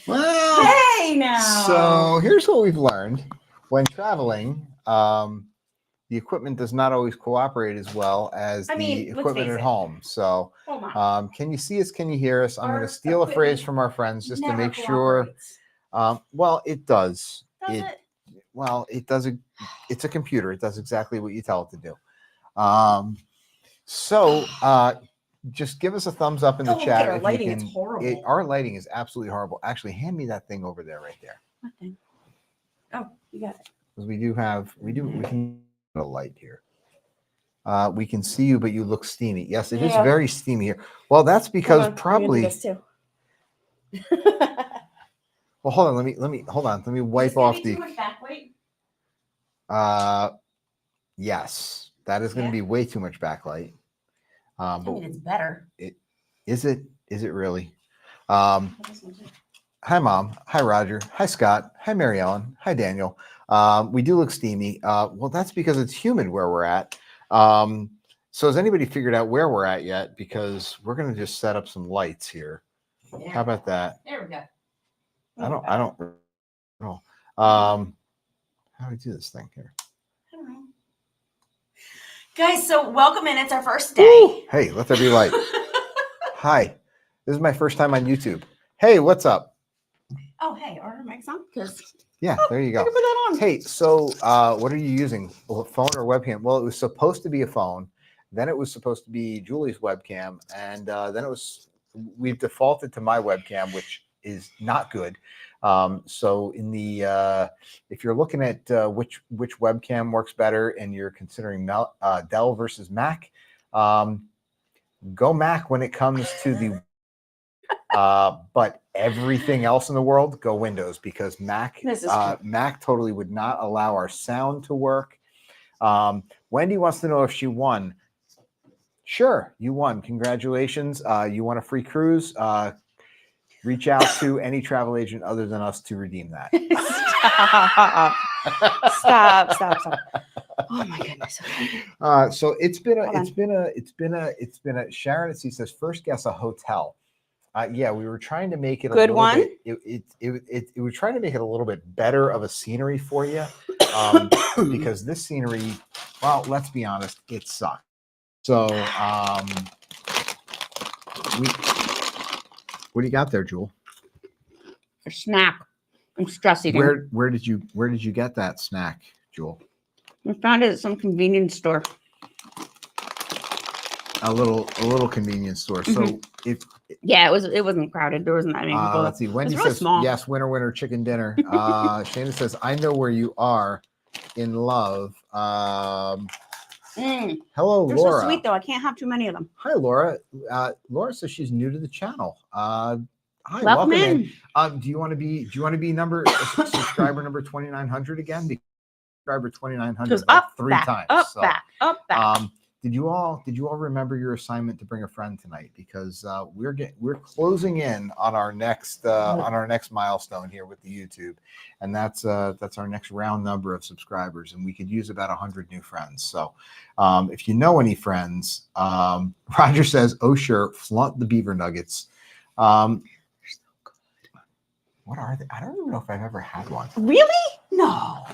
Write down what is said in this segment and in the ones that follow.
Well, Hey now. so here's what we've learned. When traveling, the equipment does not always cooperate as well as the let's equipment face at it. home. So, Hold on. can you see us? Can you hear us? I'm going Our to steal a phrase equipment from our friends just to never make sure. cooperates. Well, it does. Does it? Well, it does. It's a computer. It does exactly what you tell it to do. So, just give us a thumbs up in the Look at chat our if lighting. you can. It's horrible. Our lighting is absolutely horrible. Actually, hand me that thing over there, right there. What thing? Oh, you got it. Because we can a light here. We can see you, but you look steamy. Yes, it is very steamy here. Well, that's because probably. This too. Well, hold on. Let me hold on. Let me wipe off the. Too much backlight? Yes, that is going to be way too much backlight. But it's better. Is it really? Hi, Mom. Hi, Roger. Hi, Scott. Hi, Mary Ellen. Hi, Daniel. We do look steamy. Well, that's because it's humid where we're at. So has anybody figured out where we're at yet? Because we're going to just set up some lights here. Yeah. How about that? There we go. I don't know. How do I do this thing here? I don't know. Guys, so welcome in. It's our first day. Woo! Hey, let there be light. Hi. This is my first time on YouTube. Hey, what's up? Oh, hey, are our mics on? Yeah, there you go. I can put that on. Hey, so what are you using? A phone or webcam? Well, it was supposed to be a phone. Then it was supposed to be Julie's webcam. And then we've defaulted to my webcam, which is not good. So in the if you're looking at which webcam works better and you're considering Dell versus Mac, go Mac when it comes to the but everything else in the world, go Windows, because Mac totally would not allow our sound to work. Wendy wants to know if she won. Sure, you won. Congratulations. You won a free cruise. Reach out to any travel agent other than us to redeem that. Stop. Oh my goodness. So it's been a Sharon C says first guess a hotel. Yeah, we were trying to make it a little one. Bit, we were trying to make it a little bit better of a scenery for you, because this scenery, well, let's be honest, it sucks. So what do you got there, Jewel? A snack. I'm stress eating. Where did you get that snack, Jewel? I found it at some convenience store. A little convenience store. So it wasn't crowded. There wasn't that many people. Let's see. Wendy really says small. Yes, winner chicken dinner. Shana says I know where you are, in love. Hello, They're Laura. so sweet though. I can't have too many of them. Hi, Laura. Laura says she's new to the channel. Hi, welcome in. Do you want to be subscriber number 2900 again? Subscriber 2900 goes up, three back, times. Up, back. Did you all remember your assignment to bring a friend tonight? Because we're closing in on our next milestone here with the YouTube, and that's our next round number of subscribers, and we could use about 100 new friends. So if you know any friends, Roger says, oh sure, flaunt the beaver nuggets. What are they? I don't even know if I've ever had one. Really? No,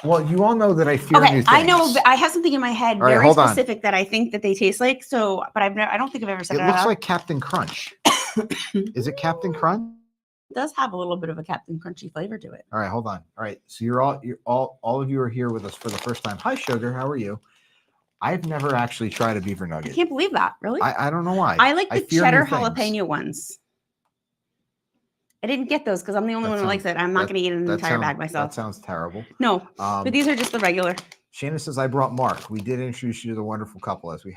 well, you all know that I fear new things. I know, but I have something in my head very specific that I think that they taste like. So, but I don't think I've ever said it. It looks like Captain Crunch. Is it Captain Crunch? It does have a little bit of a Captain Crunchy flavor to it. All right, hold on. All right, so you're all of you are here with us for the first time. Hi, Sugar. How are you? I've never actually tried a beaver nugget. I can't believe that. Really? I don't know why. I like the cheddar jalapeno ones. I didn't get those because I'm the only one that likes it. I'm not going to eat an entire bag myself. That sounds terrible. No, but these are just the regular. Shana says, I brought Mark. We did introduce you to the wonderful couple as we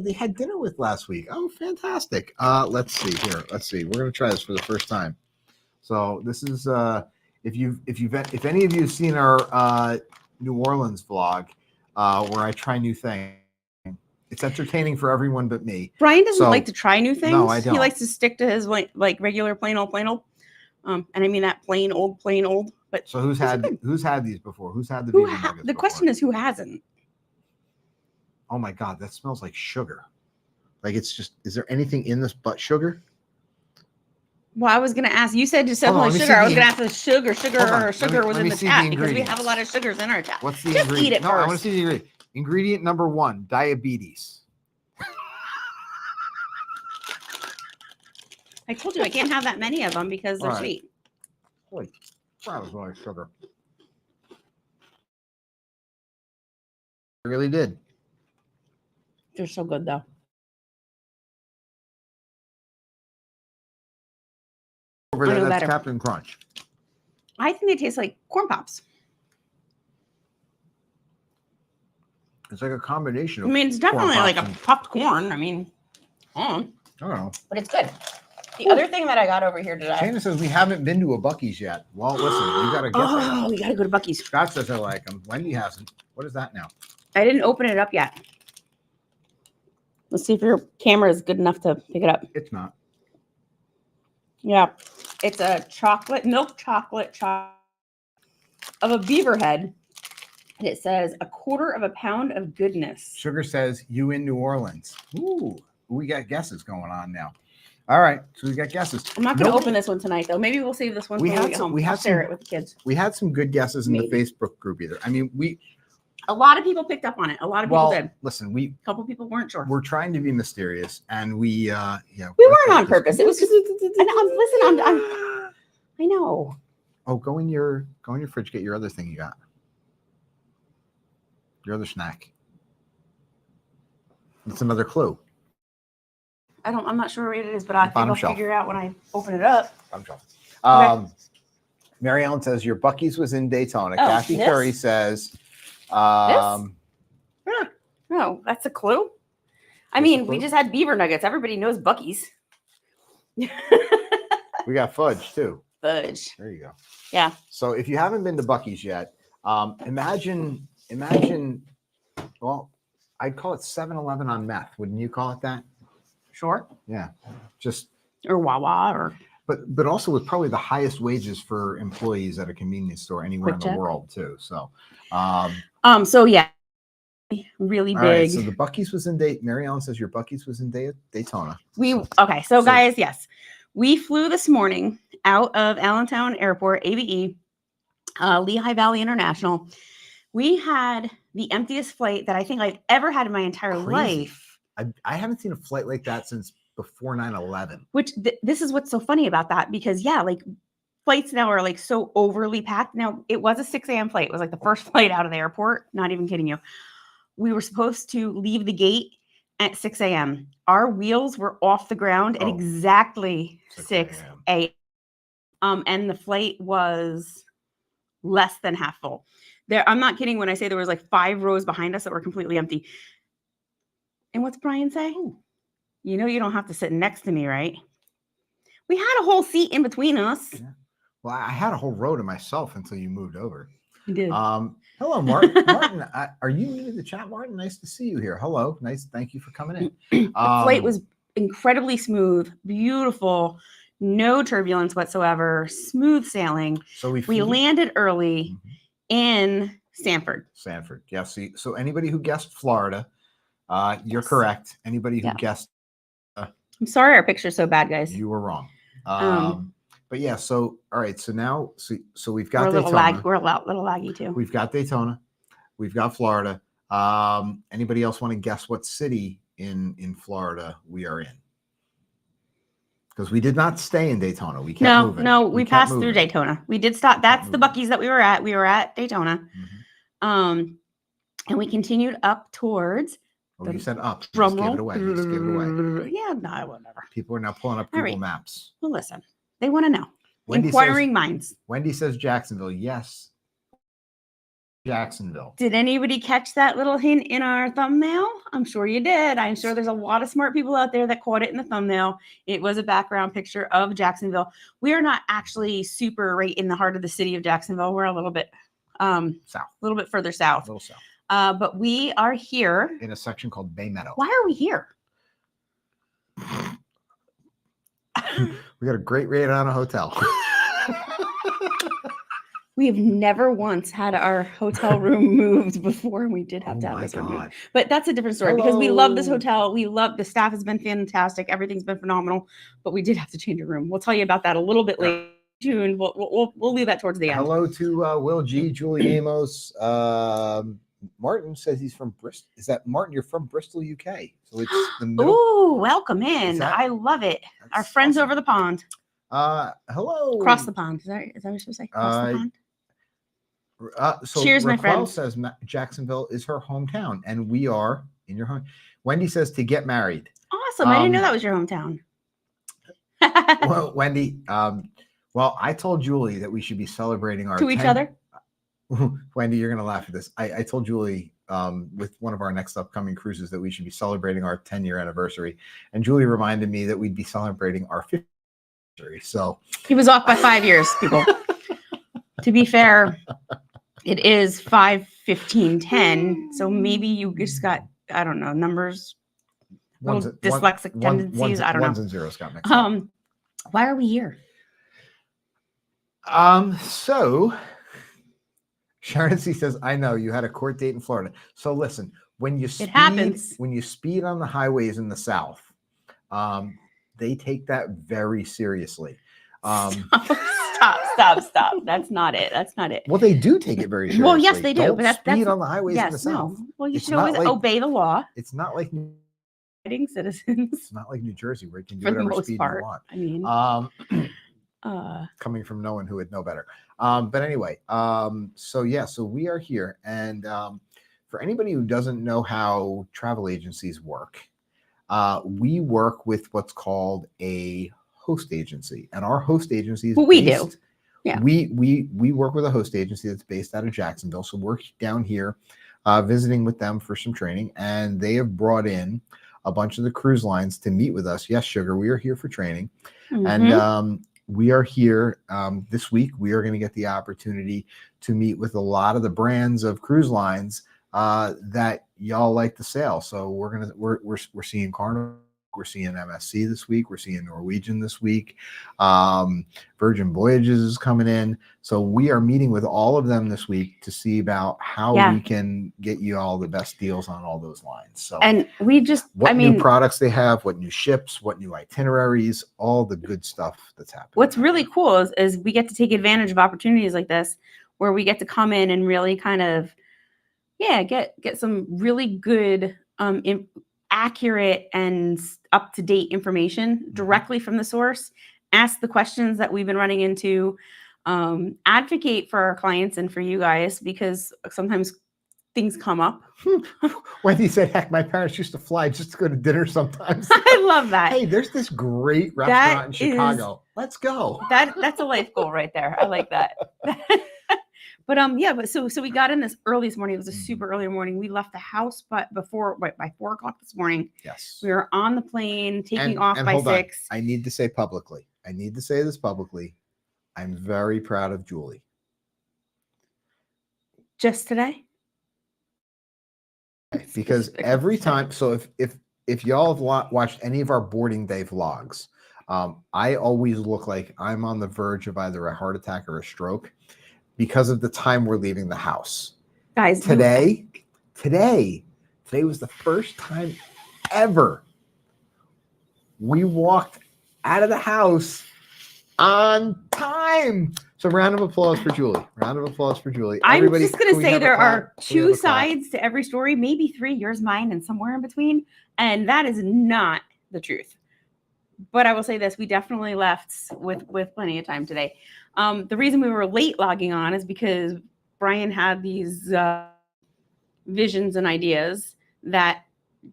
they had dinner with last week. Oh, fantastic. Let's see here. Let's see. We're going to try this for the first time. So this is if any of you have seen our New Orleans vlog where I try new things. It's entertaining for everyone but me. Brian doesn't like to try new things. No, I don't. He likes to stick to his like regular plain old. And I mean that plain old. But so who's had these before? Who's had the beaver nuggets The before? question is who hasn't? Oh my God, that smells like sugar. Like it's just, is there anything in this but sugar? Well, I was going to ask, you said just Hold on, definitely let me sugar. see I was the going to ask the sugar Hold on, or sugar was let in me the see chat the because we have a ingredients. lot of sugars in our chat. What's the Just ingredient? eat it No, I want to first. see the ingredient. Ingredient number 1, diabetes. I told you I can't have that many of them because they're All right. sweet. Holy, that was really sugar. It really did. They're so good though. Over I there, know that's better. Captain Crunch. I think they taste like corn pops. It's like a combination I of. mean, it's corn definitely like pops a and- popped corn. I mean, I don't know. but it's good. The other thing that I got over here today. Shana says we haven't been to a Buc-ee's yet. Well, listen, we gotta get Oh, there. we gotta go to Buc-ee's. Scott says I like them. Wendy hasn't. What is that now? I didn't open it up yet. Let's see if your camera is good enough to pick it up. It's not. Yeah, it's a milk chocolate of a beaver head, and it says 1/4 pound of goodness. Sugar says you in New Orleans. Ooh, we got guesses going on now. All right, so we got guesses. I'm not going to open this one tonight, though. Maybe we'll save this one We when had we get some- home. we I'll had share some- it with the kids. We had some good guesses in Maybe. the Facebook group either. I mean, A lot of people picked up on it. A lot of people did. listen, A couple people weren't sure. we're trying to be mysterious, and We weren't on purpose. It was just. I know. Oh, go in your fridge. Get your other thing you got. Your other snack. It's another clue. I'm not sure what it is, but I think Bottom I'll shelf. figure out when I open it up. Mary Ellen says your Buc-ee's was in Daytona. Oh, Kathy this? Curry says, No, that's a clue. I That's a mean, we clue? just had beaver nuggets. Everybody knows Buc-ee's. we got fudge too. Fudge. There you go. Yeah. So if you haven't been to Buc-ee's yet, imagine. Well, I'd call it 7-Eleven on meth. Wouldn't you call it that? Sure. Yeah. Just. Or Wawa or. But also with probably the highest wages for employees at a convenience store anywhere in the QuickChek. world too. So. So yeah. Really All big. right, so the Buc-ee's was in Mary Ellen says your Buc-ee's was in Daytona. Okay, so guys, yes, we flew this morning out of Allentown Airport, ABE, Lehigh Valley International. We had the emptiest flight that I think I've ever had in my entire Crazy. life. I haven't seen a flight like that since before 9/11. Which this is what's so funny about that, because yeah, like flights now are like so overly packed. Now it was a 6 a.m. flight. It was like the first flight out of the airport. Not even kidding you. We were supposed to leave the gate at 6 a.m. Our wheels were off the ground at exactly 6 a.m. And the flight was less than half full. I'm not kidding when I say there was like 5 rows behind us that were completely empty. And what's Brian say? You know, you don't have to sit next to me, right? We had a whole seat in between us. Yeah. Well, I had a whole row to myself until you moved over. You did. Hello, Martin. Martin, are you new to the chat, Martin? Nice to see you here. Hello. Nice. Thank you for coming in. The flight was incredibly smooth, beautiful, no turbulence whatsoever, smooth sailing. So we landed early in Sanford. Sanford. Yeah. So anybody who guessed Florida, you're correct. Anybody who guessed. I'm sorry our picture's so bad, guys. You were wrong. But yeah, so all right, so now so we've got we're Daytona. We're a little laggy too. We've got Daytona, we've got Florida. Anybody else want to guess what city in Florida we are in? Because we did not stay in Daytona. We kept moving. No, we passed through Daytona. We did stop. That's the Buc-ee's that we were at. We were at Daytona. And we continued up towards. Oh, you said up. You just gave it away. You just gave it away. Yeah, no, whatever. People are now pulling up Google Maps. Well, listen, they want to know. Wendy Inquiring minds. Wendy says Jacksonville. Yes. Jacksonville. Did anybody catch that little hint in our thumbnail? I'm sure you did. I'm sure there's a lot of smart people out there that caught it in the thumbnail. It was a background picture of Jacksonville. We are not actually super right in the heart of the city of Jacksonville. We're a little bit south, a little bit further south. A little south. But we are here in a section called Bay Meadow. Why are we here? We got a great rate on a hotel. We have never once had our hotel room moved before, and we did have Oh to have my this removed. God. But that's a different story because we love this Hello. hotel. We love the staff has been fantastic. Everything's been phenomenal. But we did have to change a room. We'll tell you about that a little bit later. June. We'll leave that towards the end. Hello to Will G, Julie Amos. Martin says he's from Bristol. Is that Martin? You're from Bristol, UK. So it's the middle. Ooh, welcome in. that- I love it. That's Our friends awesome. over the pond. Hello. Across the pond. Is that what you're supposed to say? Across the pond. So Cheers, my Raquel friends. says Jacksonville is her hometown, and we are in your home. Wendy says to get married. Awesome. I didn't know that was your hometown. Well, Wendy, well, I told Julie that we should be celebrating our To each other? Wendy, you're gonna laugh at this. I told Julie with one of our next upcoming cruises that we should be celebrating our 10-year anniversary, and Julie reminded me that we'd be celebrating our 50th anniversary. So He was off by 5 years, people. To be fair, it is 5/15/10, so maybe you just got, I don't know, numbers, little dyslexic tendencies. I don't know. Ones and zeros got mixed up. Why are we here? So Sharon C says, I know you had a court date in Florida. So listen, when you speed, happens. when you speed on the highways in the South, they take that very seriously. Stop. That's not it. That's not it. Well, they do take it very seriously. Well, yes, they do. Don't But that's speed on the highways in the yes, South. no. Well, you It's should not always like- obey the law. It's not like Citizens. it's not like New Jersey where you can do For the whatever most speed part. you want. I mean, Coming from no one who would know better. But anyway, so we are here, and for anybody who doesn't know how travel agencies work, we work with what's called a host agency, and our host agency is we do. Yeah. We work with a host agency that's based out of Jacksonville, so we're down here visiting with them for some training, and they have brought in a bunch of the cruise lines to meet with us. Yes, Sugar, we are here for training, and we are here this week. We are going to get the opportunity to meet with a lot of the brands of cruise lines that y'all like to sail. So we're seeing Carnival, we're seeing MSC this week, we're seeing Norwegian this week, Virgin Voyages is coming in. So we are meeting with all of them this week to see about how we can get you all the best deals on all those lines. So and we just, what new products they have, what new ships, what new itineraries, all the good stuff that's happening. What's really cool is we get to take advantage of opportunities like this where we get to come in and really kind of, get some really good, accurate and up-to-date information directly from the source, ask the questions that we've been running into, advocate for our clients and for you guys, because sometimes things come up. Wendy said, heck, my parents used to fly just to go to dinner sometimes. I love that. Hey, there's this great restaurant in Chicago. Let's go. That's a life goal right there. I like that. But so we got in this early this morning. It was a super early morning. We left the house by 4 o'clock this morning. Yes. We were on the plane, taking off by hold on. 6. I need to say publicly. I need to say this publicly. I'm very proud of Julie. Just today? Because every time, so if y'all have watched any of our boarding day vlogs, I always look like I'm on the verge of either a heart attack or a stroke because of the time we're leaving the house. Guys, Today was the first time ever we walked out of the house on time. So round of applause for Julie. Round of applause for Julie. I'm Everybody, just going to say there are Can we have 2 a clap? sides to every story, maybe 3, yours, mine, and somewhere in between. And that is not the truth. But I will say this, we definitely left with plenty of time today. The reason we were late logging on is because Brian had these visions and ideas that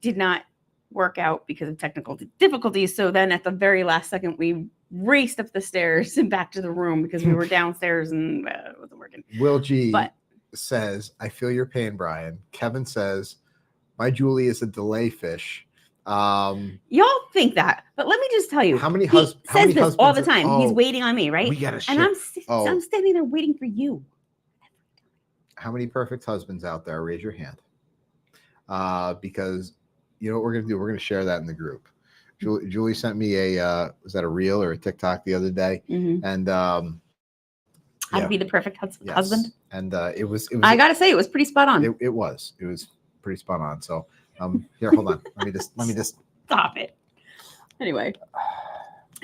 did not work out because of technical difficulties. So then at the very last second, we raced up the stairs and back to the room because we were downstairs and it wasn't working. Will G says, I feel your pain, Brian. Kevin says, my Julie is a delay fish. Y'all think that, but let me just tell you, how many he says this all the husbands time. He's waiting on me, right? We gotta and I'm standing there waiting for you. How many perfect husbands out there? Raise your hand. Because you know what we're gonna do? We're gonna share that in the group. Julie sent me was that a reel or a TikTok the other day, and how to be the perfect husband. And it was I gotta say, it was pretty spot on. it was pretty spot on. So here, hold on. Let me just Stop it. Anyway.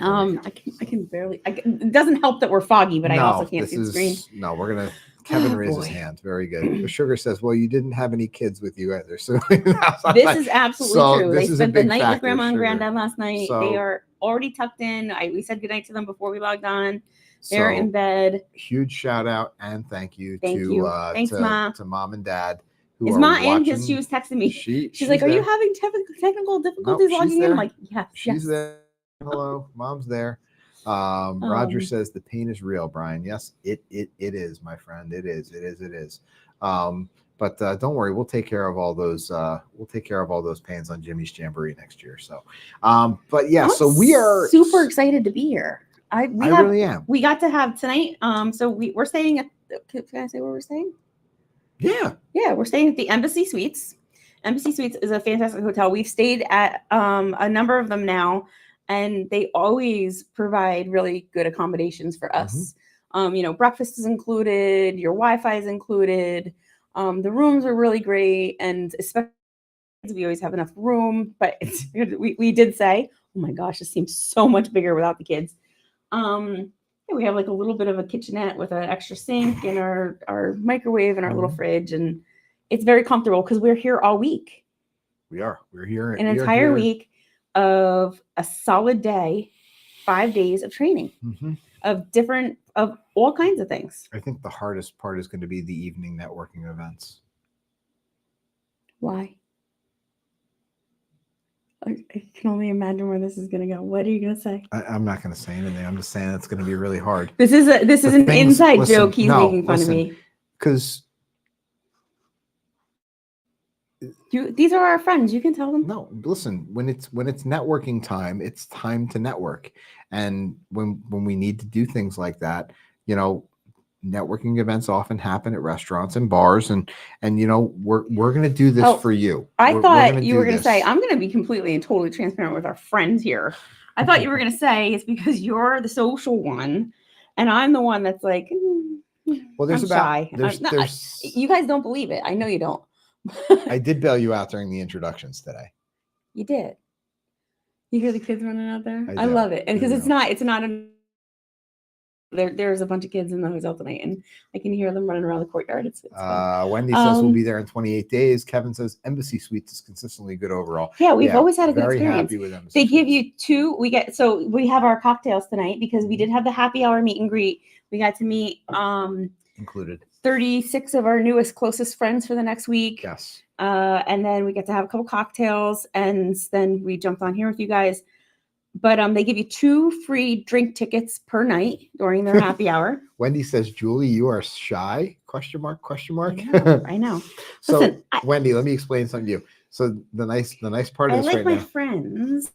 I can barely. It doesn't help that we're foggy, but I also can't see the screen. No, we're gonna. Kevin raised his hand. Very good. But Sugar says, "Well, you didn't have any kids with you either." So this is absolutely true. They spent the night factor, with Grandma and Sugar. Granddad last night. So, they are already tucked in. We said goodnight to them before we logged on. They're in bed. Huge shout out and thank you Thanks, Ma. to Mom and Dad. Is Ma in? Because she was texting me. She's like, "Are you having technical difficulties logging in?" I'm like, "Yes, she's there. Hello, Mom's there." Roger says the pain is real, Brian. Yes, it is, my friend. It is. But don't worry, we'll take care of all those. We'll take care of all those pains on Jimmy's Jamboree next year. So, but yeah, so we are super excited to be here. I really am. We got to have tonight. So we're staying at. Can I say where we're staying? Yeah, we're staying at the Embassy Suites. Embassy Suites is a fantastic hotel. We've stayed at a number of them now, and they always provide really good accommodations for us. Breakfast is included, your Wi-Fi is included. The rooms are really great, and especially we always have enough room. But we did say, oh my gosh, this seems so much bigger without the kids. We have like a little bit of a kitchenette with an extra sink and our microwave and our little fridge, and it's very comfortable because we're here all week. We're here an entire week of a solid day, 5 days of training of all kinds of things. I think the hardest part is going to be the evening networking events. Why? I can only imagine where this is going to go. What are you going to say? I'm not going to say anything. I'm just saying it's going to be really hard. This is an inside joke. He's making fun of me. Because these are our friends. You can tell them. No, listen. When it's networking time, it's time to network. And when we need to do things like that, networking events often happen at restaurants and bars, and we're going to do this for you. I thought you were going to say, I'm going to be completely and totally transparent with our friends here. I thought you were going to say it's because you're the social one, and I'm the one that's like, well, I'm shy. You guys don't believe it. I know you don't. I did bail you out during the introductions today. You did. You hear the kids running out there? I love it, and because it's not there's a bunch of kids in the hotel tonight, and I can hear them running around the courtyard. It's fun. Wendy says we'll be there in 28 days. Kevin says Embassy Suites is consistently good overall. Yeah, we've always had a good experience. Happy with Embassy They give you two. We have our cocktails tonight because we did have the happy hour meet and greet. We got to meet included 36 of our newest closest friends for the next week. Yes. And then we get to have a couple cocktails, and then we jumped on here with you guys. But they give you 2 free drink tickets per night during their happy hour. Wendy says, Julie, you are shy? ? I know. So, listen, Wendy, let me explain something to you. So the nice part of this right now. I like my friends.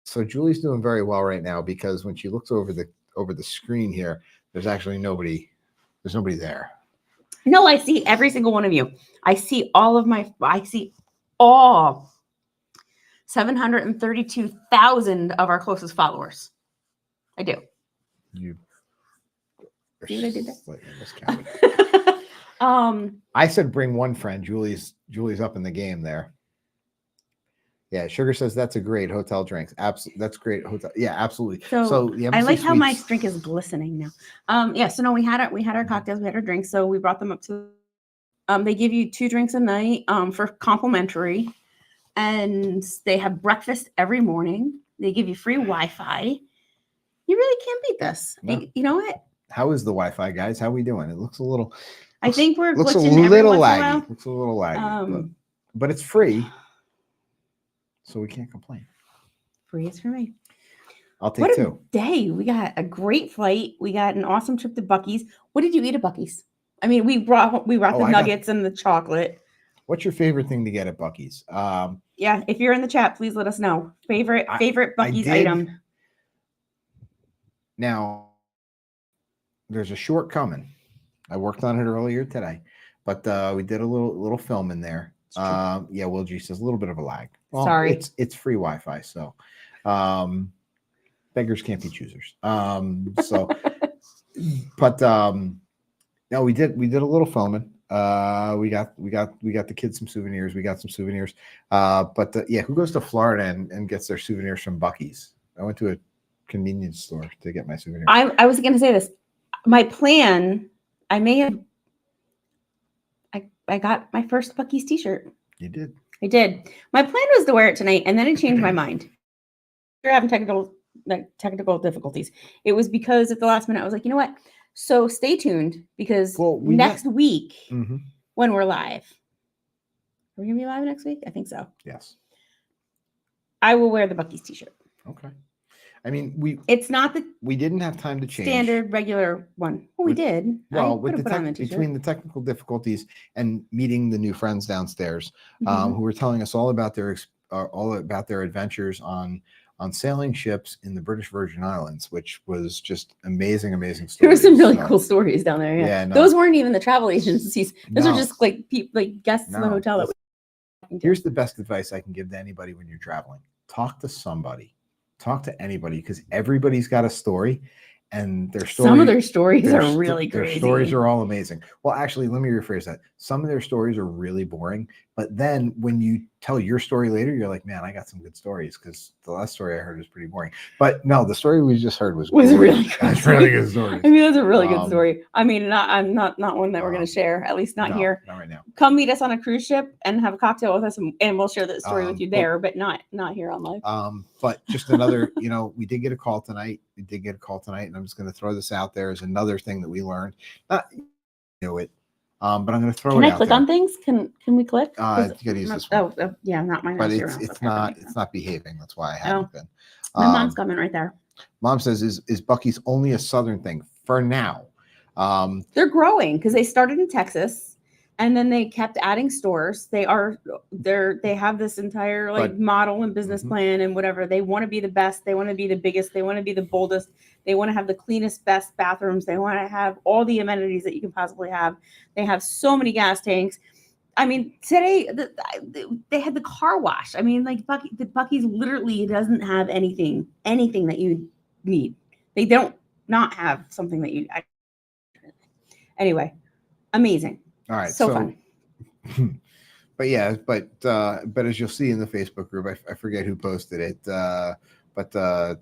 So Julie's doing very well right now because when she looks over the screen here, there's actually nobody. There's nobody there. No, I see every single one of you. I see all 732,000 of our closest followers. I do. You see what I did there? I said bring one friend. Julie's up in the game there. Yeah, Sugar says that's a great hotel drinks. Absolutely, that's great hotel. Yeah, absolutely. So I like how my drink is glistening now. So no, we had our cocktails, we had our drinks, so we brought them up to. They give you 2 drinks a night for complimentary. And they have breakfast every morning. They give you free Wi-Fi. You really can't beat this. No. You know what? How is the Wi-Fi, guys? How are we doing? It looks a little. I think we're looks a little laggy. Looks a little laggy, but it's free, so we can't complain. Free is for me. I'll take 2. What a day! We got a great flight. We got an awesome trip to Buc-ee's. What did you eat at Buc-ee's? I mean, we brought the nuggets and the chocolate. What's your favorite thing to get at Buc-ee's? Yeah, if you're in the chat, please let us know. Favorite Buc-ee's item. Now, there's a short coming. I worked on it earlier today, but we did a little film in there. Yeah, Will G says a little bit of a lag. Well, sorry, it's free Wi-Fi, so beggars can't be choosers. So But no, we did a little filming. We got the kids some souvenirs. We got some souvenirs. But yeah, who goes to Florida and gets their souvenirs from Buc-ee's? I went to a convenience store to get my souvenirs. I was going to say this. My plan, I may have, I got my first Buc-ee's t-shirt. You did. I did. My plan was to wear it tonight, and then I changed my mind. We're having technical difficulties. It was because at the last minute I was like, you know what? So stay tuned because next week when we're live, are we gonna be live next week? I think so. Yes. I will wear the Buc-ee's t-shirt. Okay. I mean, we didn't have time to change standard regular one. Well, we did. Well, between the technical difficulties and meeting the new friends downstairs, who were telling us all about their adventures on sailing ships in the British Virgin Islands, which was just amazing stories. There were some really cool stories down there. Yeah, no. Those weren't even the travel agencies. Those are just like people, like guests in the hotel. Here's the best advice I can give to anybody when you're traveling: talk to somebody. Talk to anybody, because everybody's got a story, and some of their stories are really crazy. Their stories are all amazing. Well, actually, let me rephrase that. Some of their stories are really boring, but then when you tell your story later, you're like, man, I got some good stories, because the last story I heard was pretty boring. But no, the story we just heard was really good. That's really good story. I mean, that's a really good story. I mean, I'm not one that we're going to share, at least not here. Not right now. Come meet us on a cruise ship and have a cocktail with us, and we'll share that story with you there, but not here on live. But just another, we did get a call tonight. And I'm just going to throw this out there as another thing that we learned. Not it. But I'm going to throw it out. Can I click on things? Can we click? You got to use this one. Oh, yeah, not mine. But it's not behaving. That's why I haven't been. My mom's coming right there. Mom says, "Is Buc-ee's only a Southern thing for now?" They're growing because they started in Texas, and then they kept adding stores. They have this entire model and business plan and whatever. They want to be the best. They want to be the biggest. They want to be the boldest. They want to have the cleanest, best bathrooms. They want to have all the amenities that you can possibly have. They have so many gas tanks. I mean, today they had the car wash. I mean, Buc-ee's literally doesn't have anything that you need. They don't not have something that you. Anyway, amazing. All right, so fun. But as you'll see in the Facebook group, I forget who posted it. But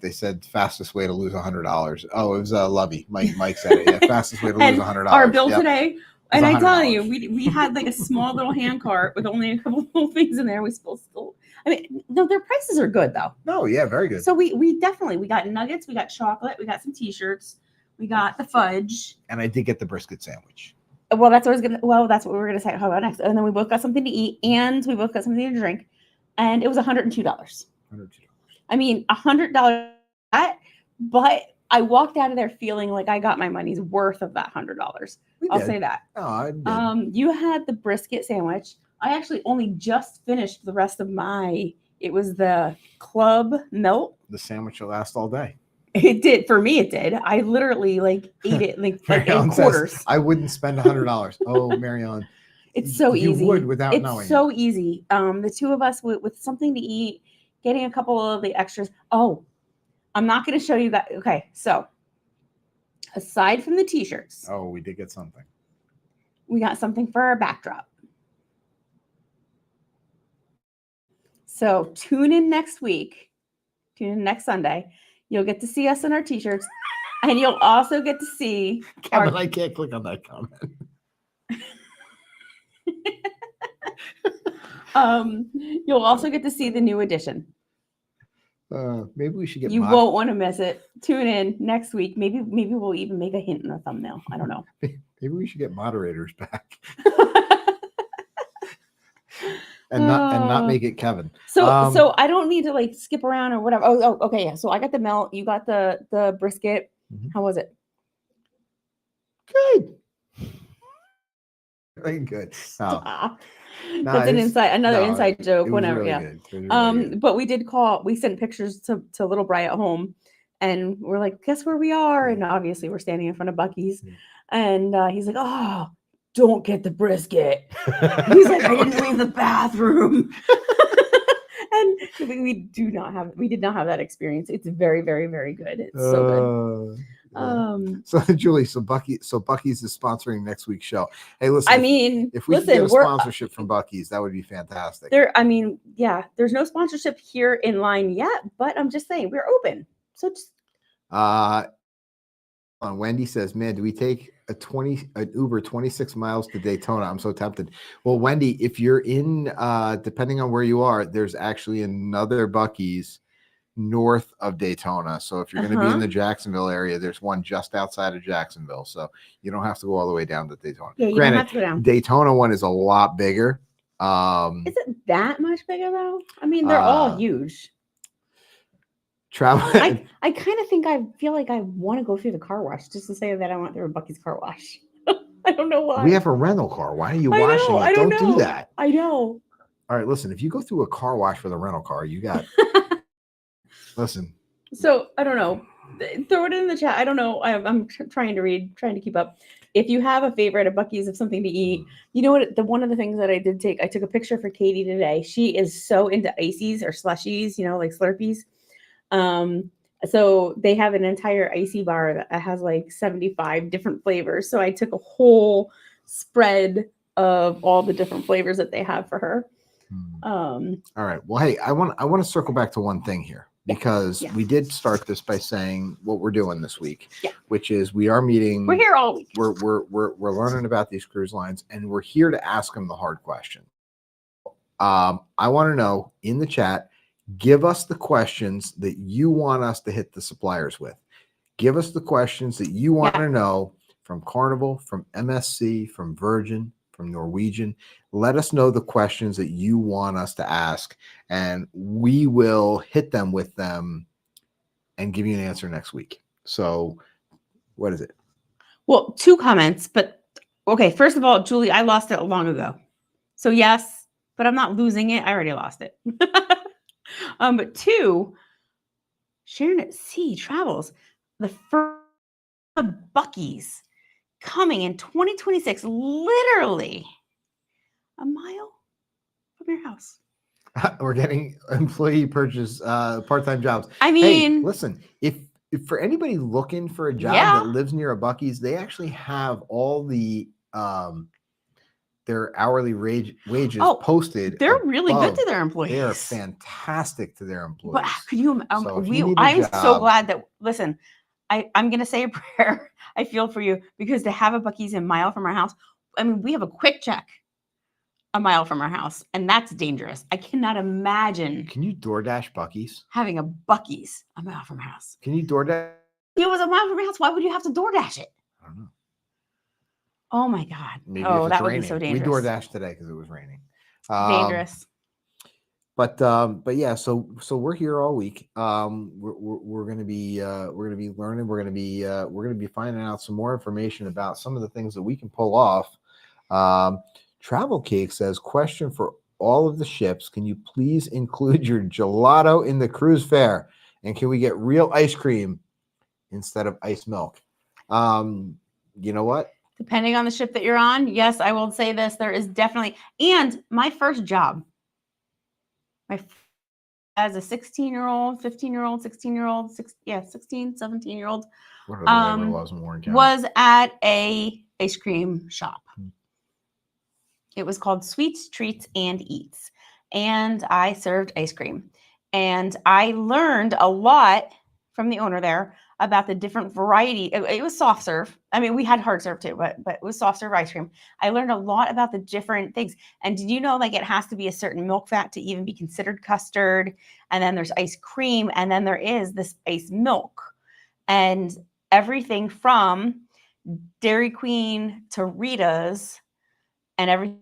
they said fastest way to lose $100. Oh, it was Lovey. Mike said it. Yeah, fastest way to lose $100. Our bill today, and I tell you, we had like a small little hand cart with only a couple little things in there. We still. I mean, no, their prices are good though. No, yeah, very good. So we definitely got nuggets, we got chocolate, we got some t-shirts, we got the fudge, and I did get the brisket sandwich. Well, that's what we were gonna say. How about next? And then we both got something to eat, and we both got something to drink, and it was $102. $102. I mean, $100. But I walked out of there feeling like I got my money's worth of that $100. I'll say that. Oh, I did. You had the brisket sandwich. I actually only just finished the rest of it was the club melt. The sandwich will last all day. It did. For me, it did. I literally ate it in quarters. Says, I wouldn't spend $100. Oh, Marianne. It's so easy. You would without knowing. It's so easy. The two of us with something to eat, getting a couple of the extras. Oh, I'm not going to show you that. Okay, so aside from the t-shirts. Oh, we did get something. We got something for our backdrop. So tune in next week. Tune in next Sunday. You'll get to see us in our t-shirts, and you'll also get to see. Kevin, I can't click on that comment. You'll also get to see the new edition. Maybe we should get. You won't want to miss it. Tune in next week. Maybe we'll even make a hint in the thumbnail. I don't know. Maybe we should get moderators back. And not make it Kevin. So I don't need to skip around or whatever. Oh, okay, yeah. So I got the melt. You got the brisket. Mm-hmm. How was it? Good. Very good. That's another inside joke. Whenever, really yeah. But we sent pictures to little Bri at home, and we're like, guess where we are? And obviously we're standing in front of Buc-ee's, and he's like, oh. Don't get the brisket. He's like, I didn't leave the bathroom. And we did not have that experience. It's very, very, very good. It's so good. So Julie, so Bucky's is sponsoring next week's show. Hey, listen. I mean, if we could get a sponsorship from Bucky's, that would be fantastic. There's no sponsorship here in line yet, but I'm just saying we're open. So just Wendy says, man, do we take an Uber 26 miles to Daytona? I'm so tempted. Well, Wendy, if you're in, depending on where you are, there's actually another Bucky's north of Daytona. So if you're going to be in the Jacksonville area, there's one just outside of Jacksonville. So you don't have to go all the way down to Daytona. Yeah, you Granted, don't have to go down. Daytona one is a lot bigger. Is it that much bigger though? I mean, they're all huge. Travel. I kind of feel like I want to go through the car wash just to say that I went through a Bucky's car wash. I don't know why. We have a rental car. Why are you washing it? Don't do that. I know. All right, listen, if you go through a car wash with a rental car, you got listen. So I don't know. Throw it in the chat. I don't know. I'm trying to read, trying to keep up. If you have a favorite of Bucky's of something to eat, you know what? One of the things that I took a picture for Katie today. She is so into ices or slushies, like Slurpees. So they have an entire icy bar that has like 75 different flavors. So I took a whole spread of all the different flavors that they have for her. All right. Well, hey, I want to circle back to one thing here because we did start this by saying what we're doing this week, which is we are meeting. We're here all week. We're learning about these cruise lines, and we're here to ask them the hard question. I want to know in the chat. Give us the questions that you want us to hit the suppliers with. Give us the questions that you want to know from Carnival, from MSC, from Virgin, from Norwegian. Let us know the questions that you want us to ask, and we will hit them with them and give you an answer next week. So what is it? Well, 2 comments, but okay. First of all, Julie, I lost it long ago. So yes, but I'm not losing it. I already lost it. But 2, Sharon at Sea Travels, the first Bucky's coming in 2026, literally a mile from your house. We're getting employee purchase part-time jobs. I mean, hey, listen, if for anybody looking for a job that lives near a Bucky's, they actually have all the their hourly wages posted. They're really good to their employees. They are fantastic to their employees. But could you? I'm so glad that. Listen, I'm going to say a prayer. I feel for you because to have a Bucky's a mile from our house. I mean, we have a quick check a mile from our house, and that's dangerous. I cannot imagine. Can you DoorDash Bucky's? Having a Bucky's a mile from our house. Can you DoorDash? If it was a mile from our house, why would you have to DoorDash it? I don't know. Oh my God. Maybe that would be so dangerous. We DoorDashed today because it was raining. Dangerous. But yeah, so we're here all week. We're gonna be learning. We're gonna be finding out some more information about some of the things that we can pull off. Travel Cake says, question for all of the ships: can you please include your gelato in the cruise fare? And can we get real ice cream instead of ice milk? You know what? Depending on the ship that you're on, yes, I will say this. There is definitely, and my first job, as a 16-year-old, 15-year-old, 16-year-old, 16, 17-year-old, was at a ice cream shop. It was called Sweets, Treats, and Eats. And I served ice cream. And I learned a lot from the owner there about the different variety. It was soft serve. I mean, we had hard serve too, but it was soft serve ice cream. I learned a lot about the different things. And did you know, like, it has to be a certain milk fat to even be considered custard? And then there's ice cream, and then there is this ice milk, and everything from Dairy Queen to Rita's, and everything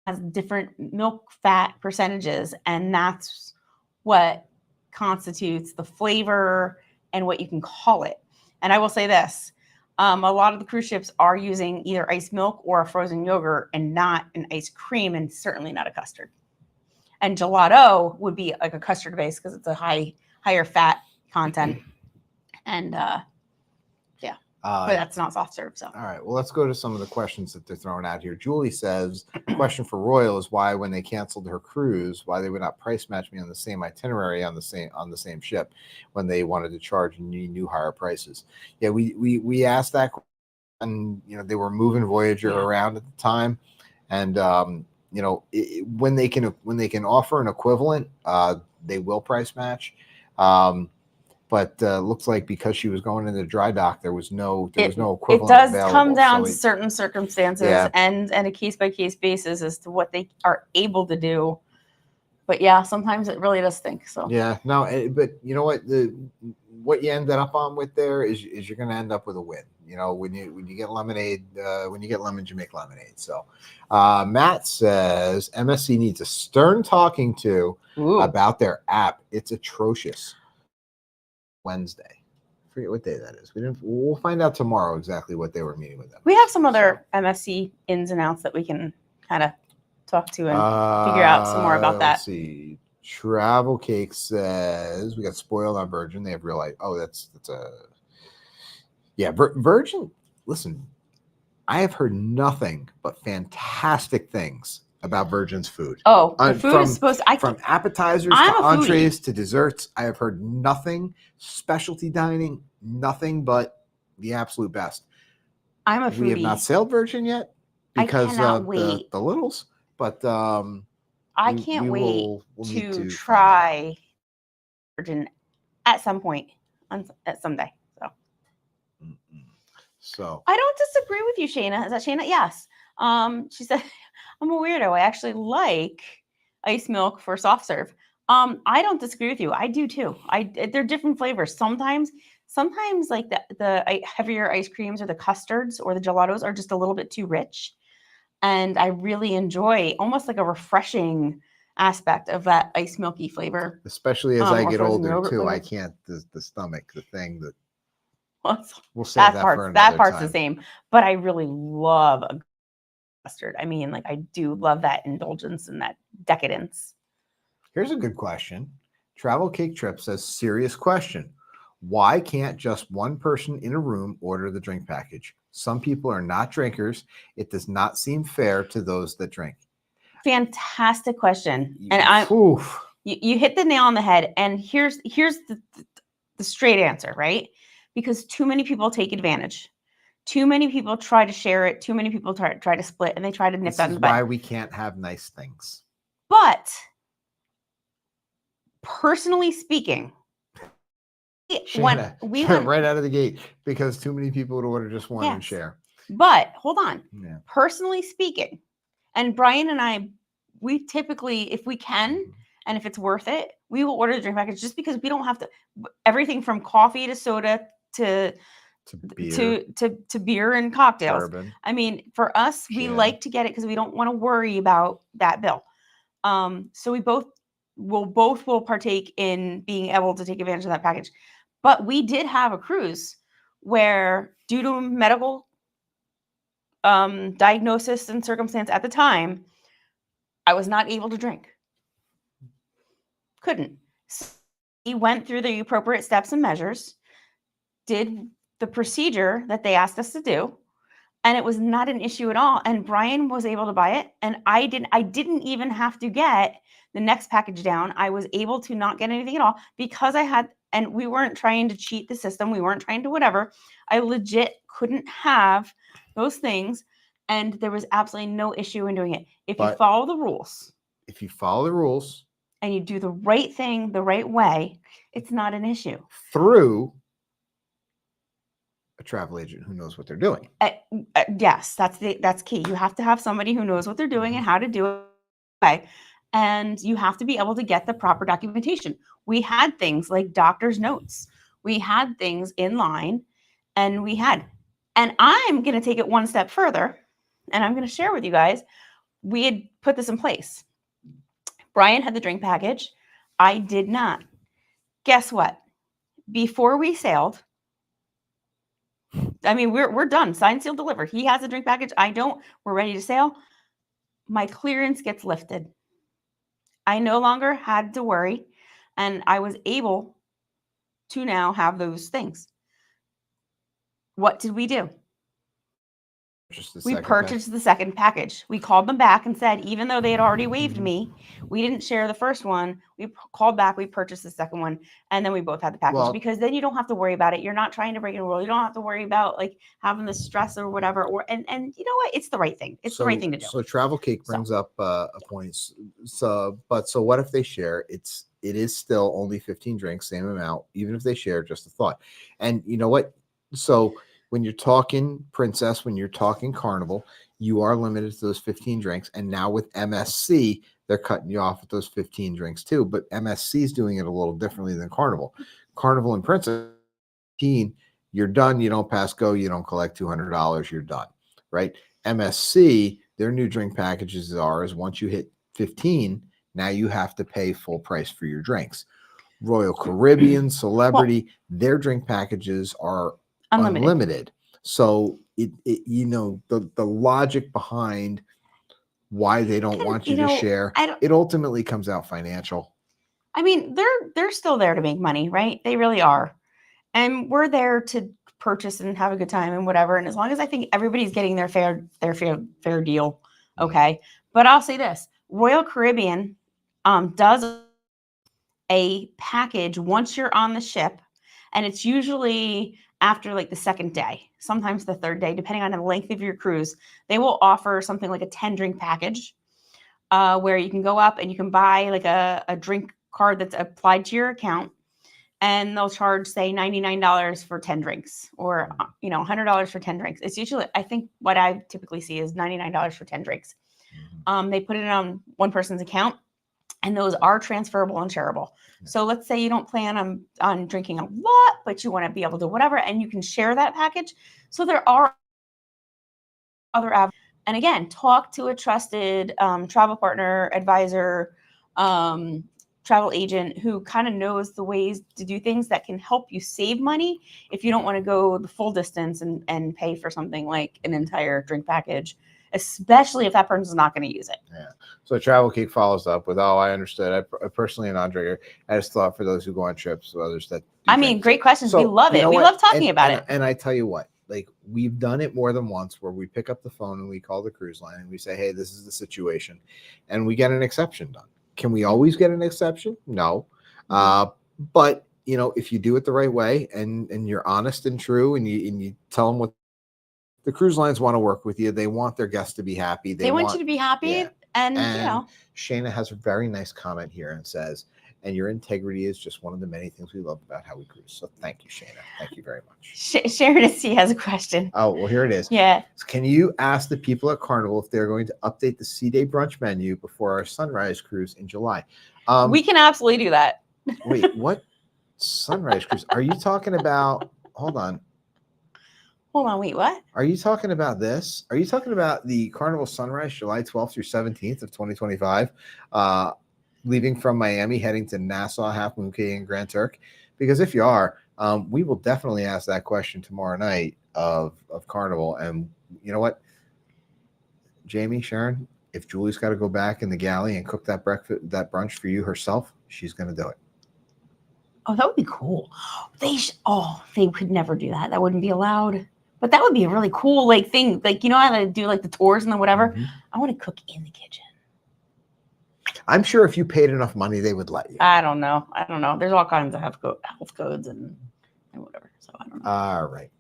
has different milk fat percentages, and that's what constitutes the flavor and what you can call it. And I will say this, a lot of the cruise ships are using either ice milk or a frozen yogurt and not an ice cream, and certainly not a custard. And gelato would be like a custard base because it's a higher fat content. And but that's not soft serve. So All right. Well, let's go to some of the questions that they're throwing out here. Julie says, question for Royal is why, when they canceled her cruise, why they would not price match me on the same itinerary on the same ship when they wanted to charge new higher prices. Yeah, we asked that, and they were moving Voyager around at the time, and when they can offer an equivalent, they will price match. But looks like because she was going into dry dock, there was no equivalent. It does available. come down So to certain circumstances and a case by case basis as to what they are able to do. But yeah, sometimes it really does stink. So yeah, no, but you know what you ended up on with there is you're going to end up with a win. When you get lemonade, when you get lemons, you make lemonade. So Matt says MSC needs a stern talking to about their app. It's atrocious. Wednesday. I forget what day that is. We'll find out tomorrow exactly what they were meeting with them. We have some other MSC ins and outs that we can kind of talk to and figure out some more about that. Let's see. Travel Cake says we got spoiled on Virgin. They have realized. Oh, that's Virgin. Listen, I have heard nothing but fantastic things about Virgin's food. Oh, the food is supposed to, from appetizers to entrees to desserts. I have heard nothing specialty dining, nothing but the absolute best. I'm a foodie. We have not sailed Virgin yet because of the littles, but I can't wait to try Virgin at some point at someday. So I don't disagree with you, Shayna. Is that Shayna? Yes. She said, I'm a weirdo. I actually like ice milk for soft serve. I don't disagree with you. I do too. They're different flavors. Sometimes like the heavier ice creams or the custards or the gelatos are just a little bit too rich. And I really enjoy almost like a refreshing aspect of that ice milky flavor. Especially as I get older too. Flavor. I can't, the stomach, the thing that we'll say that for another that part's time. The same, but I really love a custard. I mean, like I do love that indulgence and that decadence. Here's a good question. Travel Cake Trip says, serious question. Why can't just one person in a room order the drink package? Some people are not drinkers. It does not seem fair to those that drink. Fantastic question. And you hit the nail on the head. And here's the straight answer, right? Because too many people take advantage. Too many people try to share it. Too many people try to split, and they try to nip that in the bud. This is why we can't have nice things. But personally speaking, Shayna, we went right out of the gate because too many people would order just one and share. But hold on. Yeah. Personally speaking, and Brian and I, we typically, if we can, and if it's worth it, we will order the drink package just because we don't have to. Everything from coffee to soda to beer and cocktails. Bourbon. I mean, for us, we like to get it because we don't want to worry about that bill. So we both will partake in being able to take advantage of that package. But we did have a cruise where, due to medical diagnosis and circumstance at the time, I was not able to drink. Couldn't. So he went through the appropriate steps and measures, did the procedure that they asked us to do, and it was not an issue at all. And Brian was able to buy it, and I didn't even have to get the next package down. I was able to not get anything at all because I had, and we weren't trying to cheat the system. We weren't trying to whatever. I legit couldn't have those things, and there was absolutely no issue in doing it. If you follow the rules. If you follow the rules. And you do the right thing the right way, it's not an issue. Through a travel agent who knows what they're doing. Yes, that's key. You have to have somebody who knows what they're doing and how to do it. And you have to be able to get the proper documentation. We had things like doctor's notes. We had things in line, and I'm going to take it one step further, and I'm going to share with you guys. We had put this in place. Brian had the drink package. I did not. Guess what? Before we sailed, I mean, we're done. Signed, sealed, delivered. He has a drink package. I don't. We're ready to sail. My clearance gets lifted. I no longer had to worry, and I was able to now have those things. What did we do? Just the We second pack. purchased the second package. We called them back and said, even though they had already waived me, we didn't share the first one. We called back, we purchased the second one, and then we both had the package, Well- because then you don't have to worry about it. You're not trying to break a rule. You don't have to worry about like having the stress or whatever. Or and you know what? It's the right thing. It's the right thing to do. So Travel Cake brings up a point. So what if they share? It is still only 15 drinks, same amount, even if they share. Just a thought. And you know what? So when you're talking Princess, when you're talking Carnival, you are limited to those 15 drinks. And now with MSC, they're cutting you off with those 15 drinks too. But MSC is doing it a little differently than Carnival. Carnival and Princess, 15, you're done. You don't pass go. You don't collect $200. You're done. Right? MSC, their new drink packages is once you hit 15, now you have to pay full price for your drinks. Royal Caribbean, Celebrity, their drink packages are unlimited. So it the logic behind why they don't want you to share, it ultimately comes out financial. I mean, they're still there to make money, right? They really are. And we're there to purchase and have a good time and whatever. And as long as I think everybody's getting their fair deal, okay. But I'll say this: Royal Caribbean does a package once you're on the ship, and it's usually after like the second day, sometimes the third day, depending on the length of your cruise. They will offer something like a 10-drink package, where you can go up and you can buy like a drink card that's applied to your account, and they'll charge, say, $99 for 10 drinks, or $100 for 10 drinks. It's usually, I think what I typically see is $99 for 10 drinks. They put it on one person's account, and those are transferable and shareable. So let's say you don't plan on drinking a lot, but you want to be able to whatever, and you can share that package. So there are other avenues. And again, talk to a trusted travel partner, advisor, travel agent who kind of knows the ways to do things that can help you save money if you don't want to go the full distance and pay for something like an entire drink package, especially if that person's not going to use it. Yeah. So Travel Cake follows up with, I understood. I personally am not a drinker. I just thought for those who go on trips, others that great questions. So, we love it. We love talking about it. And I tell you what, like, we've done it more than once where we pick up the phone and we call the cruise line and we say, hey, this is the situation, and we get an exception done. Can we always get an exception? No. But if you do it the right way and you're honest and true, and you tell them what the cruise lines want to work with you, they want their guests to be happy. They want you to be happy. Yeah. And Shayna has a very nice comment here and says, and your integrity is just one of the many things we love about how we cruise. So thank you, Shayna. Thank you very much. Sharon C has a question. Oh, well, here it is. Yeah. Can you ask the people at Carnival if they're going to update the Sea Day brunch menu before our sunrise cruise in July? We can absolutely do that. Wait, what sunrise cruise? Are you talking about? Hold on, wait, what? Are you talking about this? Are you talking about the Carnival Sunrise July 12th through 17th of 2025? Leaving from Miami, heading to Nassau, Half Moon Cay, and Grand Turk? Because if you are, we will definitely ask that question tomorrow night of Carnival. And you know what, Jamie, Sharon, if Julie's got to go back in the galley and cook that brunch for you herself, she's going to do it. Oh, that would be cool. They could never do that. That wouldn't be allowed. But that would be a really cool thing. How they do the tours and the whatever. Mm-hmm. I want to cook in the kitchen. I'm sure if you paid enough money, they would let you. I don't know. There's all kinds of health codes and whatever. So I don't know. All right.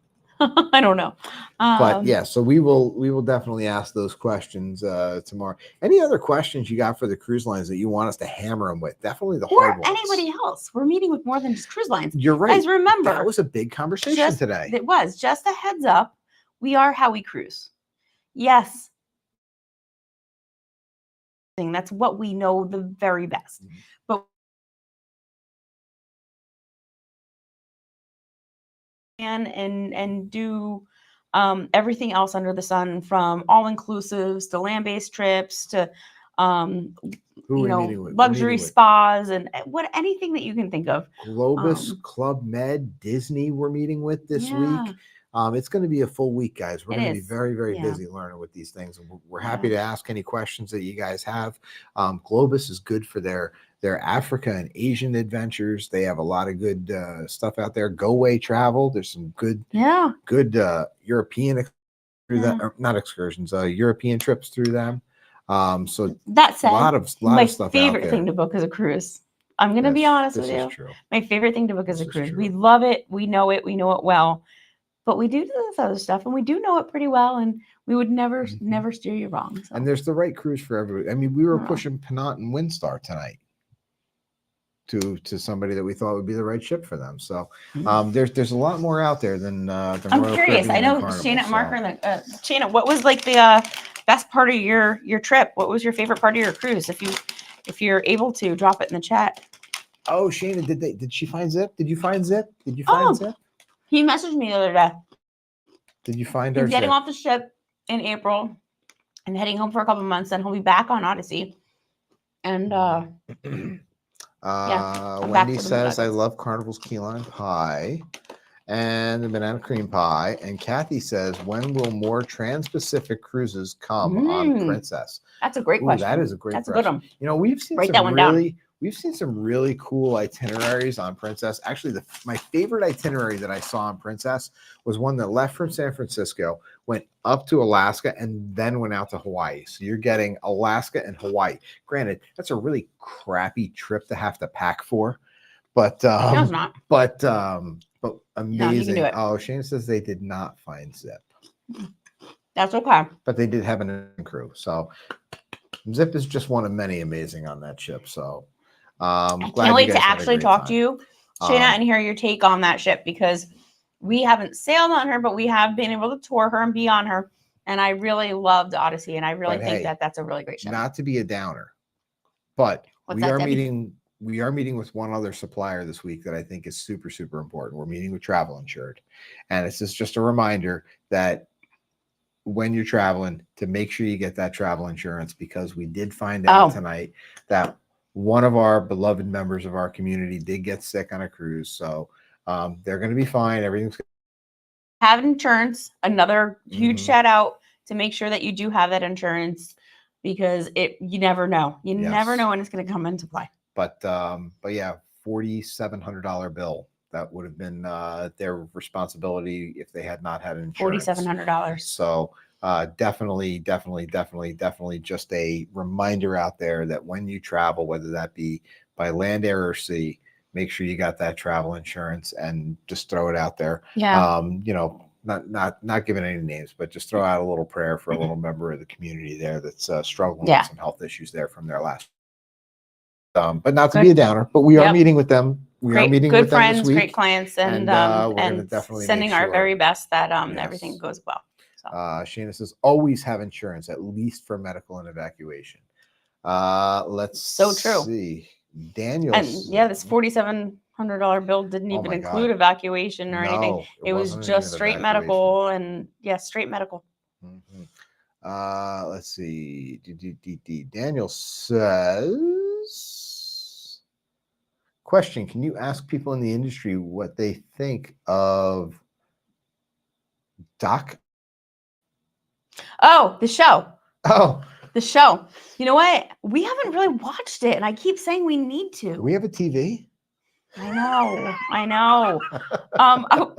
I don't know. But yeah, so we will definitely ask those questions tomorrow. Any other questions you got for the cruise lines that you want us to hammer them with? Definitely the hard ones. Or anybody else. We're meeting with more than just cruise lines. You're right. Guys, remember, that was a big conversation today. It was. Just a heads up. We are how we cruise. Yes. That's what we know the very best. Mm-hmm. But and do everything else under the sun, from all-inclusives to land-based trips to luxury spas and anything that you can think of. Globus, Club Med, Disney we're meeting with this week. It's going to be a full week, guys. We're going to be very, very busy learning with these things. And we're happy to ask any questions that you guys have. Globus is good for their their Africa and Asian adventures. They have a lot of good stuff out there. Go Away Travel. There's some good European through that, or not excursions, European trips through them. So that said, a lot of my stuff favorite out there. thing to book is a cruise. I'm going to be honest with you. True. My favorite thing to book is a This is cruise. true. We love it. We know it well. But we do this other stuff, and we do know it pretty well, and we would never steer you wrong. So. And there's the right cruise for everybody. I mean, we were pushing Penant and Windstar tonight to somebody that we thought would be the right ship for them. So there's a lot more out there than I'm Royal curious. Caribbean I know Carnival, Shana and Mark are in the Shana, what was like the best part of your trip? What was your favorite part of your cruise? If you're able to drop it in the chat. Oh, Shana, did she find Zip? Did you find Zip? Did you find Zip? He messaged me the other day. Did you find our He's getting Zip? off the ship in April and heading home for a couple of months, and he'll be back on Odyssey. And Wendy says, I love Carnival's key lime pie and the banana cream pie. And Kathy says, when will more trans-Pacific cruises come on Princess? That's a great question. That is a great question. That's a good one. You know, we've seen some really cool itineraries on Princess. Actually, my favorite itinerary that I saw on Princess was one that left from San Francisco, went up to Alaska, and then went out to Hawaii. So you're getting Alaska and Hawaii. Granted, that's a really crappy trip to have to pack for, but no, it's not. But amazing. No, oh, Shane says they did not find Zip. That's okay. But they did have an crew. So Zip is just one of many amazing on that ship. So I can't wait to actually talk to you, Shana, and hear your take on that ship, because we haven't sailed on her, but we have been able to tour her and be on her. And I really loved Odyssey, and I really think that that's a really great ship. Not to be a downer, but we are meeting with one other supplier this week that I think is super, super important. We're meeting with Travel Insured. And it's just a reminder that when you're traveling, to make sure you get that travel insurance, because we did find out tonight that one of our beloved members of our community did get sick on a cruise. So they're going to be fine. Everything's have insurance. Another huge shout out to make sure that you do have that insurance, because you never know. You never know when it's going to come into play. But yeah, $4,700 bill. That would have been their responsibility if they had not had insurance. $4,700. So definitely just a reminder out there that when you travel, whether that be by land, air, or sea, make sure you got that travel insurance, and just throw it out there. Yeah. Not giving any names, but just throw out a little prayer for a little member of the community there that's struggling with some health issues there from their last. But not to be a downer, but we are meeting with them. We are meeting with them this week. Great clients, and definitely sending our very best that everything goes well. So. Shana says, always have insurance, at least for medical and evacuation. Let's see. Daniel. And this $4,700 bill didn't even include evacuation or anything. It was just straight medical, and straight medical. Let's see. Daniel says, question, can you ask people in the industry what they think of Doc? Oh, the show. The show. You know what? We haven't really watched it, and I keep saying we need to. We have a TV. I know.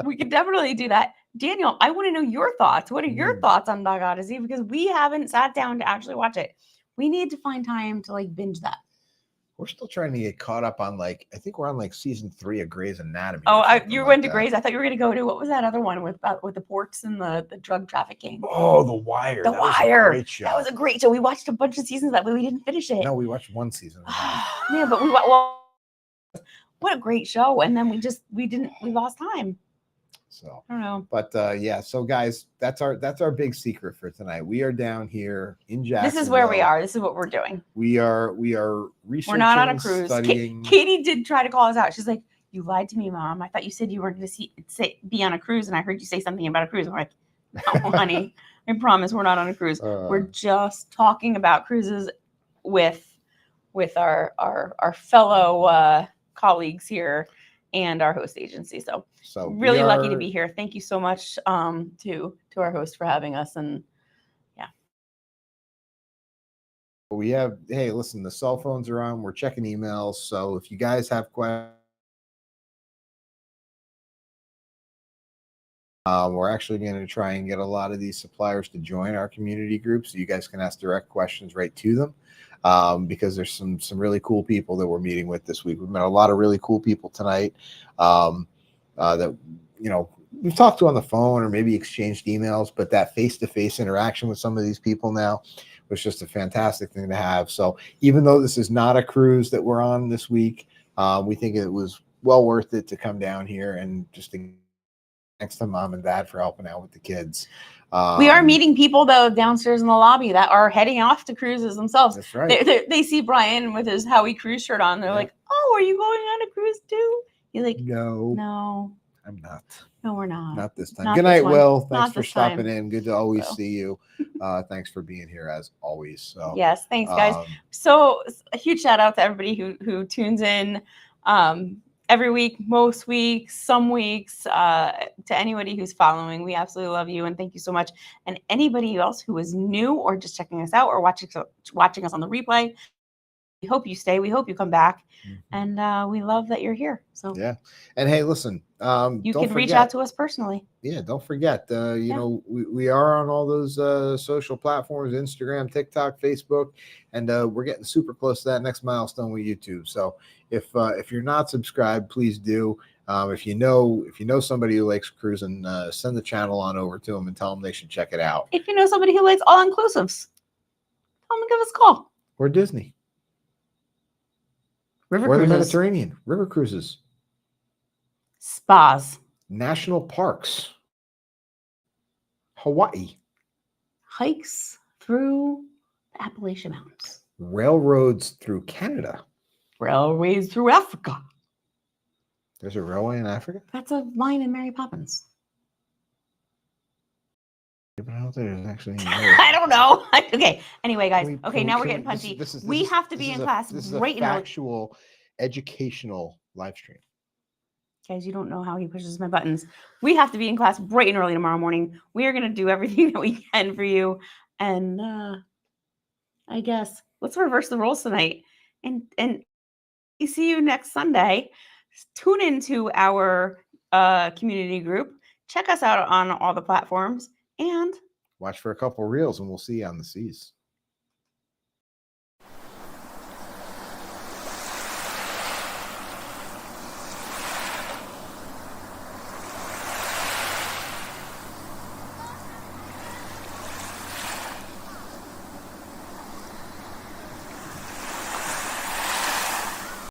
We could definitely do that. Daniel, I want to know your thoughts. What are your thoughts on Doc Odyssey? Because we haven't sat down to actually watch it. We need to find time to binge that. We're still trying to get caught up on I think we're on season 3 of Grey's Anatomy. Oh, you went to Grey's. I thought you were going to go to, what was that other one with the ports and the drug trafficking? Oh, The Wire. The Wire. Was a great show. That was a great show. We watched a bunch of seasons of that, but we didn't finish it. No, we watched one season. Yeah, but what a great show. And then we lost time. So I don't know. But so guys, that's our big secret for tonight. We are down here in Jacksonville. This is where we are. This is what we're doing. We are researching. We're not on a cruise. Studying. Katie did try to call us out. She's like, "You lied to me, Mom. I thought you said you were going to be on a cruise, and I heard you say something about a cruise." I'm like, "No, honey, I promise we're not on a cruise. We're just talking about cruises with our fellow colleagues here and our host agency." So really lucky to be here. Thank you so much to our host for having us, and We have, hey, listen, the cell phones are on. We're checking emails. So if you guys have questions, we're actually going to try and get a lot of these suppliers to join our community group so you guys can ask direct questions right to them. Because there's some really cool people that we're meeting with this week. We've met a lot of really cool people tonight that, you know, we've talked to on the phone or maybe exchanged emails, but that face-to-face interaction with some of these people now was just a fantastic thing to have. So even though this is not a cruise that we're on this week, we think it was well worth it to come down here and just to thanks to mom and dad for helping out with the kids. We are meeting people though downstairs in the lobby that are heading off to cruises themselves. That's right. They see Brian with his Howie cruise shirt on. They're like, "Oh, are you going on a cruise too?" He's like, No, I'm not. No, we're not. Not this time. Not Good this night, one. Will. Thanks Not for this stopping time. in. Good to always Will. see you. Thanks for being here as always. So yes, thanks guys. So a huge shout out to everybody who tunes in every week, most weeks, some weeks, to anybody who's following. We absolutely love you and thank you so much. And anybody else who is new or just checking us out or watching us on the replay, we hope you stay. We hope you come back. And we love that you're here. So yeah. And hey, listen, you can reach out to us personally. Yeah, don't forget, you know, we are on all those social platforms, Instagram, TikTok, Facebook, and we're getting super close to that next milestone with YouTube. So if you're not subscribed, please do. If you know somebody who likes cruising, send the channel on over to them and tell them they should check it out. If you know somebody who likes all inclusives, tell them to give us a call. Or Disney. River or cruises. the Mediterranean, river cruises, spas, national parks, Hawaii, hikes through the Appalachian Mountains, railroads through Canada, railways through Africa. There's a railway in Africa? That's a line in Mary Poppins. But I don't think there's actually any I don't know. Okay. Anyway, guys. Okay, now we're getting this punchy. is- We have to be in class This is right a now. factual, educational live stream. Guys, you don't know how he pushes my buttons. We have to be in class bright and early tomorrow morning. We are going to do everything that we can for you. And I guess let's reverse the roles tonight. And we see you next Sunday. Tune into our community group. Check us out on all the platforms and watch for a couple reels and we'll see you on the seas.